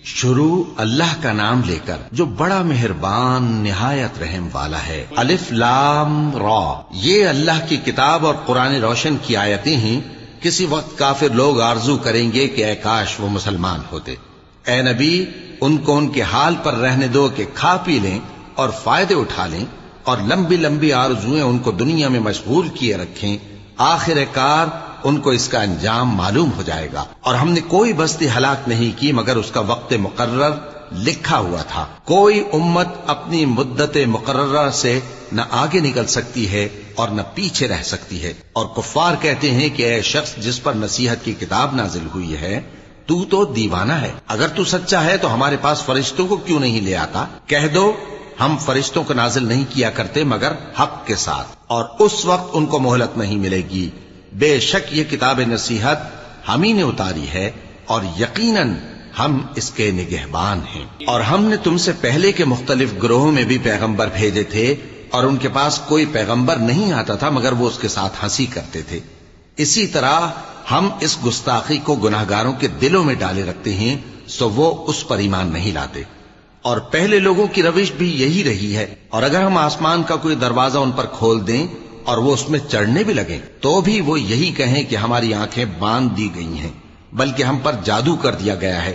شروع اللہ کا نام لے کر جو بڑا مہربان نہایت رحم والا ہے۔ الف لام را، یہ اللہ کی کتاب اور قرآن روشن کی آیتیں ہیں۔ کسی وقت کافر لوگ آرزو کریں گے کہ اے کاش وہ مسلمان ہوتے۔ اے نبی، ان کو ان کے حال پر رہنے دو کہ کھا پی لیں اور فائدے اٹھا لیں، اور لمبی لمبی آرزویں ان کو دنیا میں مشغول کیے رکھیں۔ آخر کار ان کو اس کا انجام معلوم ہو جائے گا۔ اور ہم نے کوئی بستی ہلاک نہیں کی مگر اس کا وقت مقرر لکھا ہوا تھا۔ کوئی امت اپنی مدت مقررہ سے نہ آگے نکل سکتی ہے اور نہ پیچھے رہ سکتی ہے۔ اور کفار کہتے ہیں کہ اے شخص جس پر نصیحت کی کتاب نازل ہوئی ہے، تو دیوانہ ہے۔ اگر تو سچا ہے تو ہمارے پاس فرشتوں کو کیوں نہیں لے آتا؟ کہہ دو ہم فرشتوں کو نازل نہیں کیا کرتے مگر حق کے ساتھ، اور اس وقت ان کو مہلت نہیں ملے گی۔ بے شک یہ کتاب نصیحت ہم ہی نے اتاری ہے، اور یقیناً ہم اس کے نگہبان ہیں۔ اور ہم نے تم سے پہلے کے مختلف گروہوں میں بھی پیغمبر بھیجے تھے، اور ان کے پاس کوئی پیغمبر نہیں آتا تھا مگر وہ اس کے ساتھ ہنسی کرتے تھے۔ اسی طرح ہم اس گستاخی کو گناہگاروں کے دلوں میں ڈالے رکھتے ہیں، سو وہ اس پر ایمان نہیں لاتے۔ اور پہلے لوگوں کی روش بھی یہی رہی ہے۔ اور اگر ہم آسمان کا کوئی دروازہ ان پر کھول دیں اور وہ اس میں چڑھنے بھی لگیں تو بھی وہ یہی کہیں کہ ہماری آنکھیں باندھ دی گئی ہیں، بلکہ ہم پر جادو کر دیا گیا ہے۔